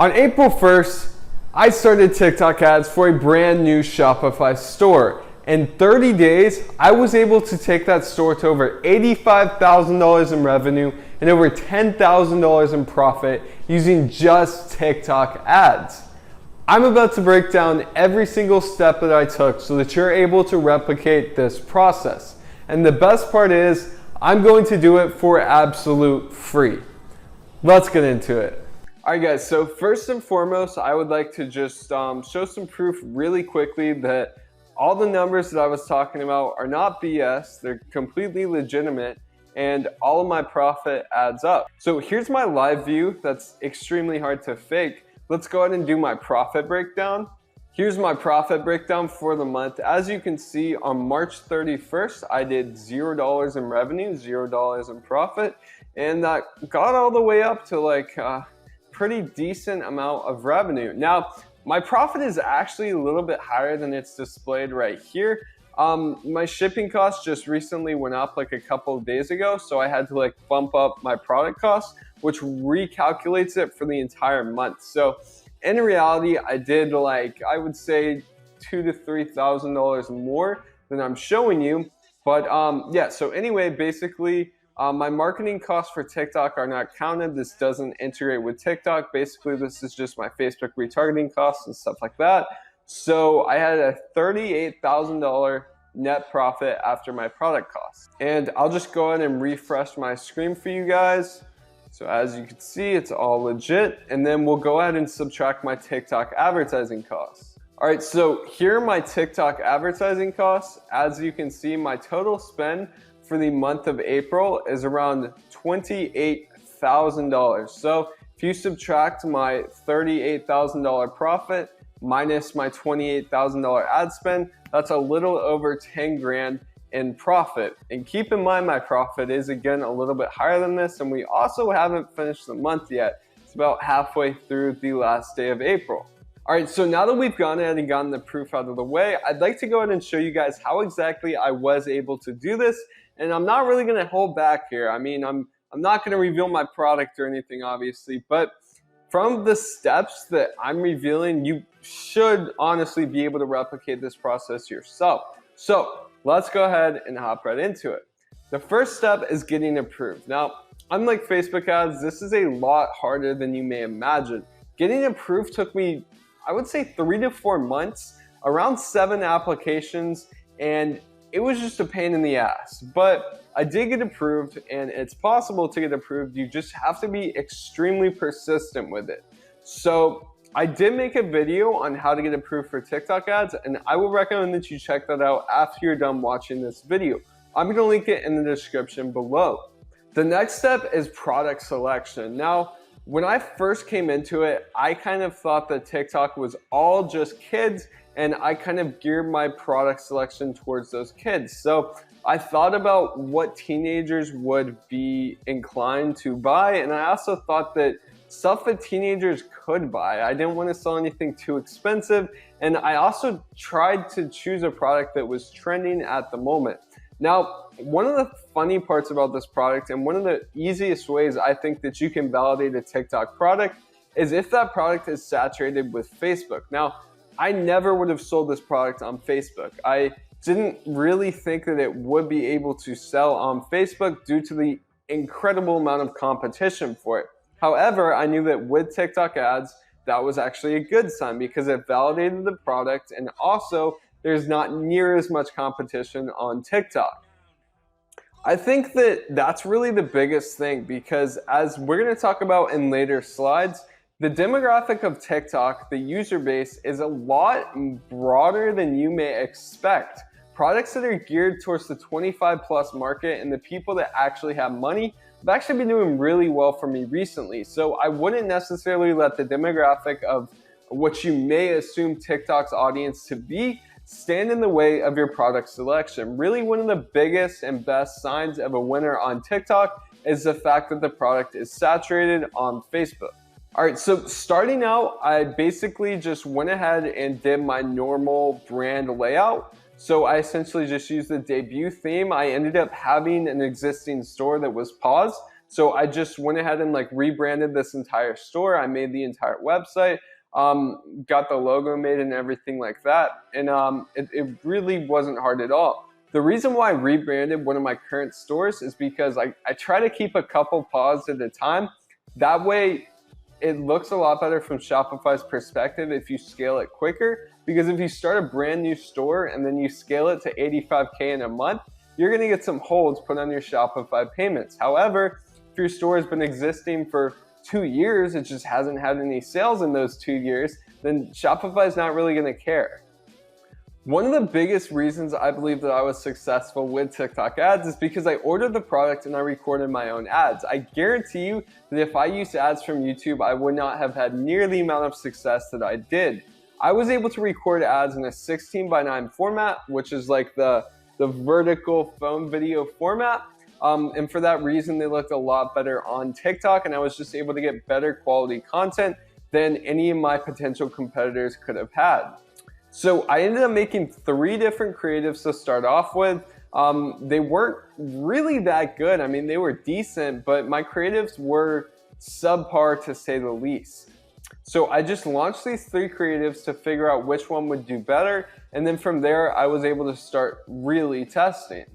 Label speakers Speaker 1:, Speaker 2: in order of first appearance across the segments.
Speaker 1: On April 1st, I started TikTok ads for a brand new Shopify store. In 30 days, I was able to take that store to over $85,000 in revenue and over $10,000 in profit using just TikTok ads. I'm about to break down every single step that I took so that you're able to replicate this process. And the best part is, I'm going to do it for absolute free. Let's get into it. All right guys, so first and foremost, I would like to just show some proof really quickly that all the numbers that I was talking about are not BS, they're completely legitimate, and all of my profit adds up. So here's my live view that's extremely hard to fake. Let's go ahead and do my profit breakdown. Here's my profit breakdown for the month. As you can see, on March 31st, I did $0 in revenue, $0 in profit, and that got all the way up to like a pretty decent amount of revenue. Now, my profit is actually a little bit higher than it's displayed right here. My shipping costs just recently went up like a couple of days ago, so I had to like bump up my product costs, which recalculates it for the entire month. So in reality, I did like, I would say $2,000 to $3,000 more than I'm showing you. But yeah, so anyway, basically, my marketing costs for TikTok are not counted. This doesn't integrate with TikTok. Basically, this is just my Facebook retargeting costs and stuff like that. So I had a $38,000 net profit after my product costs. And I'll just go ahead and refresh my screen for you guys. So as you can see, it's all legit. And then we'll go ahead and subtract my TikTok advertising costs. All right, so here are my TikTok advertising costs. As you can see, my total spend for the month of April is around $28,000. So if you subtract my $38,000 profit minus my $28,000 ad spend, that's a little over 10 grand in profit. And keep in mind, my profit is again a little bit higher than this, and we also haven't finished the month yet. It's about halfway through the last day of April. All right, so now that we've gone ahead and gotten the proof out of the way, I'd like to go ahead and show you guys how exactly I was able to do this. And I'm not really gonna hold back here. I mean, I'm not gonna reveal my product or anything, obviously, but from the steps that I'm revealing, you should honestly be able to replicate this process yourself. So let's go ahead and hop right into it. The first step is getting approved. Now, unlike Facebook ads, this is a lot harder than you may imagine. Getting approved took me, I would say 3 to 4 months, around 7 applications, and it was just a pain in the ass. But I did get approved, and it's possible to get approved. You just have to be extremely persistent with it. So I did make a video on how to get approved for TikTok ads, and I will recommend that you check that out after you're done watching this video. I'm gonna link it in the description below. The next step is product selection. Now, when I first came into it, I kind of thought that TikTok was all just kids, and I kind of geared my product selection towards those kids. So I thought about what teenagers would be inclined to buy, and I also thought that stuff that teenagers could buy. I didn't want to sell anything too expensive, and I also tried to choose a product that was trending at the moment. Now, one of the funny parts about this product, and one of the easiest ways I think that you can validate a TikTok product, is if that product is saturated with Facebook. Now, I never would have sold this product on Facebook. I didn't really think that it would be able to sell on Facebook due to the incredible amount of competition for it. However, I knew that with TikTok ads, that was actually a good sign because it validated the product, and also there's not near as much competition on TikTok. I think that that's really the biggest thing because, as we're going to talk about in later slides, the demographic of TikTok, the user base, is a lot broader than you may expect. Products that are geared towards the 25+ market and the people that actually have money have actually been doing really well for me recently. So I wouldn't necessarily let the demographic of what you may assume TikTok's audience to be stand in the way of your product selection. Really, one of the biggest and best signs of a winner on TikTok is the fact that the product is saturated on Facebook. All right, so starting out, I basically just went ahead and did my normal brand layout. So I essentially just used the debut theme. I ended up having an existing store that was paused. So I just went ahead and like rebranded this entire store. I made the entire website, got the logo made and everything like that. And it really wasn't hard at all. The reason why I rebranded one of my current stores is because I try to keep a couple paws at a time. That way it looks a lot better from Shopify's perspective if you scale it quicker, because if you start a brand new store and then you scale it to 85K in a month, you're gonna get some holds put on your Shopify payments. However, if your store has been existing for 2 years, it just hasn't had any sales in those 2 years, then Shopify is not really gonna care. One of the biggest reasons I believe that I was successful with TikTok ads is because I ordered the product and I recorded my own ads. I guarantee you that if I used ads from YouTube, I would not have had near the amount of success that I did. I was able to record ads in a 16:9 format, which is like the vertical phone video format. And for that reason, they looked a lot better on TikTok, and I was just able to get better quality content than any of my potential competitors could have had. So I ended up making 3 different creatives to start off with. They weren't really that good. I mean, they were decent, but my creatives were subpar to say the least. So I just launched these 3 creatives to figure out which one would do better. And then from there, I was able to start really testing.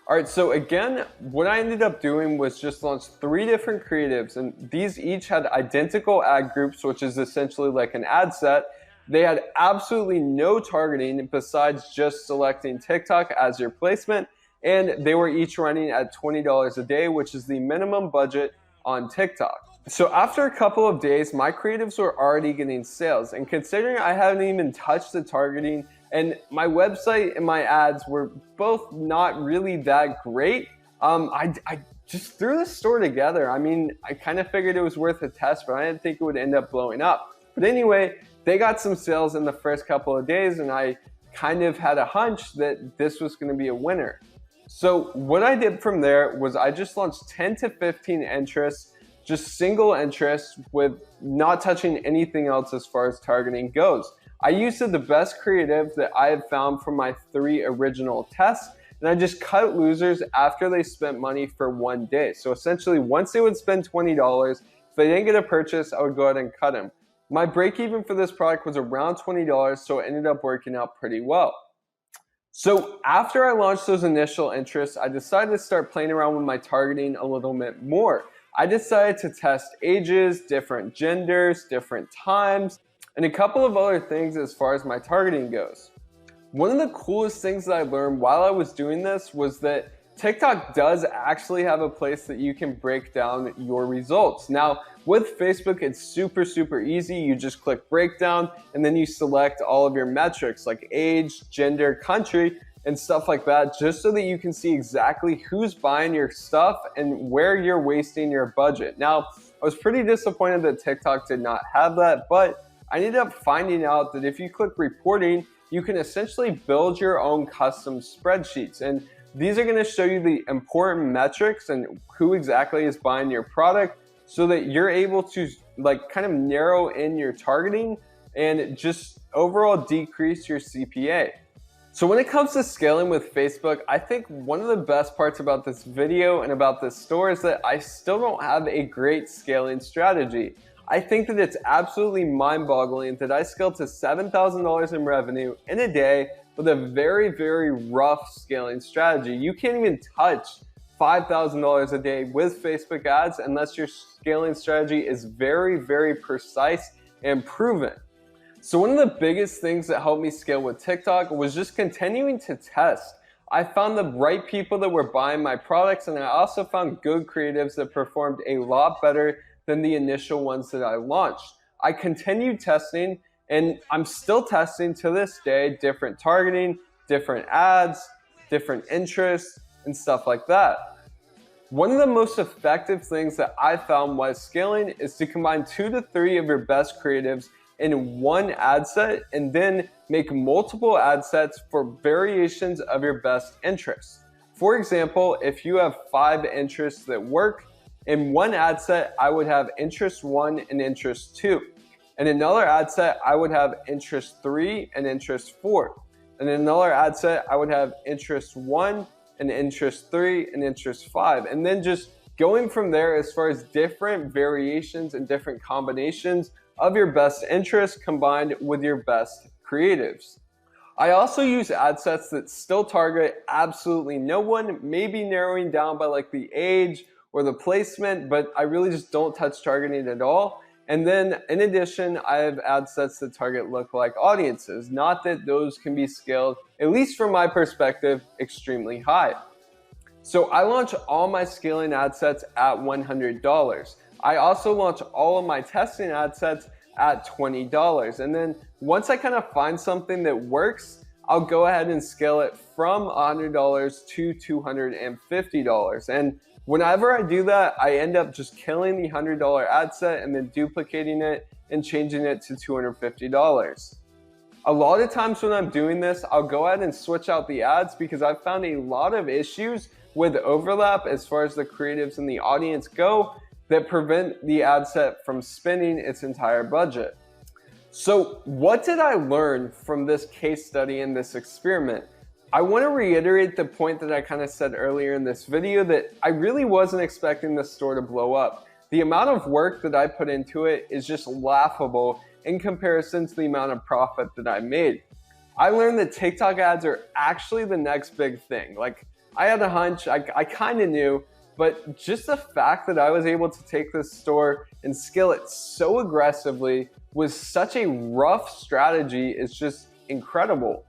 Speaker 1: All right, so again, what I ended up doing was just launch 3 different creatives, and these each had identical ad groups, which is essentially like an ad set. They had absolutely no targeting besides just selecting TikTok as your placement, and they were each running at $20 a day, which is the minimum budget on TikTok. So after a couple of days, my creatives were already getting sales, and considering I hadn't even touched the targeting and my website and my ads were both not really that great, I just threw the store together. I mean, I kind of figured it was worth a test, but I didn't think it would end up blowing up. But anyway, they got some sales in the first couple of days, and I kind of had a hunch that this was going to be a winner. So what I did from there was I just launched 10 to 15 interests, just single interests with not touching anything else as far as targeting goes. I used the best creative that I had found from my 3 original tests, and I just cut losers after they spent money for 1 day. So essentially, once they would spend $20, if they didn't get a purchase, I would go ahead and cut them. My break even for this product was around $20, so it ended up working out pretty well. So after I launched those initial interests, I decided to start playing around with my targeting a little bit more. I decided to test ages, different genders, different times, and a couple of other things as far as my targeting goes. One of the coolest things that I learned while I was doing this was that TikTok does actually have a place that you can break down your results. Now, with Facebook, it's super easy. You just click breakdown and then you select all of your metrics like age, gender, country, and stuff like that, just so that you can see exactly who's buying your stuff and where you're wasting your budget. Now, I was pretty disappointed that TikTok did not have that, but I ended up finding out that if you click reporting, you can essentially build your own custom spreadsheets. And these are going to show you the important metrics and who exactly is buying your product so that you're able to like kind of narrow in your targeting and just overall decrease your CPA. So when it comes to scaling with Facebook, I think one of the best parts about this video and about this store is that I still don't have a great scaling strategy. I think that it's absolutely mind-boggling that I scaled to $7,000 in revenue in a day with a very rough scaling strategy. You can't even touch $5,000 a day with Facebook ads unless your scaling strategy is very precise and proven. So one of the biggest things that helped me scale with TikTok was just continuing to test. I found the right people that were buying my products, and I also found good creatives that performed a lot better than the initial ones that I launched. I continued testing, and I'm still testing to this day, different targeting, different ads, different interests, and stuff like that. One of the most effective things that I found while scaling is to combine 2 to 3 of your best creatives in one ad set and then make multiple ad sets for variations of your best interests. For example, if you have 5 interests that work, in one ad set, I would have interest 1 and interest 2. In another ad set, I would have interest 3 and interest 4. In another ad set, I would have interest 1 and interest 3 and interest 5. And then just going from there as far as different variations and different combinations of your best interests combined with your best creatives. I also use ad sets that still target absolutely no one, maybe narrowing down by like the age or the placement, but I really just don't touch targeting at all. And then in addition, I have ad sets that target lookalike audiences. Not that those can be scaled, at least from my perspective, extremely high. So I launch all my scaling ad sets at $100. I also launch all of my testing ad sets at $20. And then once I kind of find something that works, I'll go ahead and scale it from $100 to $250. And whenever I do that, I end up just killing the $100 ad set and then duplicating it and changing it to $250. A lot of times when I'm doing this, I'll go ahead and switch out the ads because I've found a lot of issues with overlap as far as the creatives and the audience go that prevent the ad set from spending its entire budget. So what did I learn from this case study and this experiment? I want to reiterate the point that I kind of said earlier in this video that I really wasn't expecting this store to blow up. The amount of work that I put into it is just laughable in comparison to the amount of profit that I made. I learned that TikTok ads are actually the next big thing. Like, I had a hunch, I kind of knew, but just the fact that I was able to take this store and scale it so aggressively with such a rough strategy is just incredible.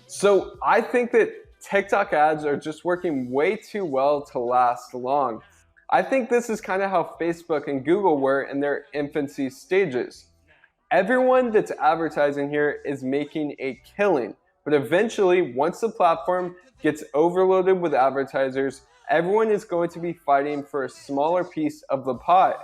Speaker 1: So I think that TikTok ads are just working way too well to last long. I think this is kind of how Facebook and Google were in their infancy stages. Everyone that's advertising here is making a killing, but eventually, once the platform gets overloaded with advertisers, everyone is going to be fighting for a smaller piece of the pie.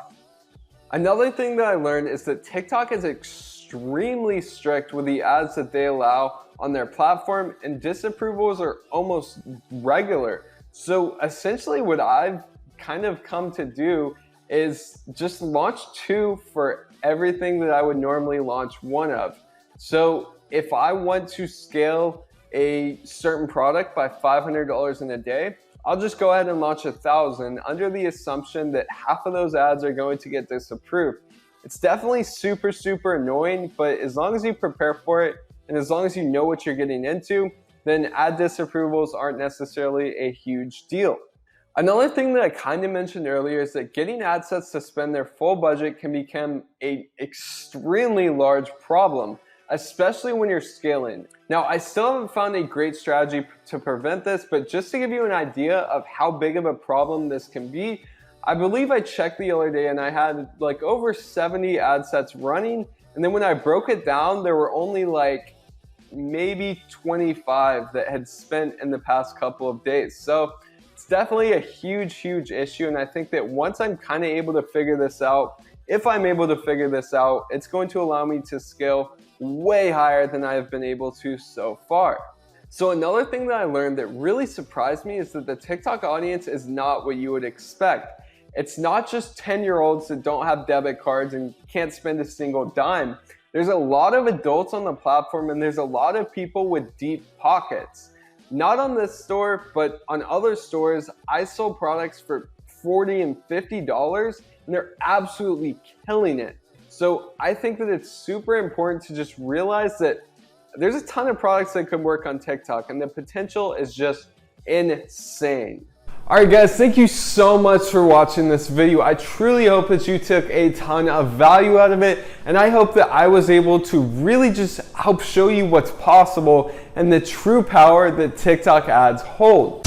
Speaker 1: Another thing that I learned is that TikTok is extremely strict with the ads that they allow on their platform, and disapprovals are almost regular. So essentially what I've kind of come to do is just launch 2 for everything that I would normally launch 1 of. So if I want to scale a certain product by $500 in a day, I'll just go ahead and launch 1,000 under the assumption that half of those ads are going to get disapproved. It's definitely super, super annoying, but as long as you prepare for it and as long as you know what you're getting into, then ad disapprovals aren't necessarily a huge deal. Another thing that I kind of mentioned earlier is that getting ad sets to spend their full budget can become an extremely large problem, especially when you're scaling. Now, I still haven't found a great strategy to prevent this, but just to give you an idea of how big of a problem this can be, I believe I checked the other day and I had like over 70 ad sets running. And then when I broke it down, there were only like maybe 25 that had spent in the past couple of days. So it's definitely a huge, huge issue. And I think that once I'm kind of able to figure this out, if I'm able to figure this out, it's going to allow me to scale way higher than I have been able to so far. So another thing that I learned that really surprised me is that the TikTok audience is not what you would expect. It's not just 10-year-olds that don't have debit cards and can't spend a single dime. There's a lot of adults on the platform and there's a lot of people with deep pockets. Not on this store, but on other stores, I sold products for $40 and $50 and they're absolutely killing it. So I think that it's super important to just realize that there's a ton of products that could work on TikTok and the potential is just insane. Alright guys, thank you so much for watching this video. I truly hope that you took a ton of value out of it, and I hope that I was able to really just help show you what's possible and the true power that TikTok ads hold.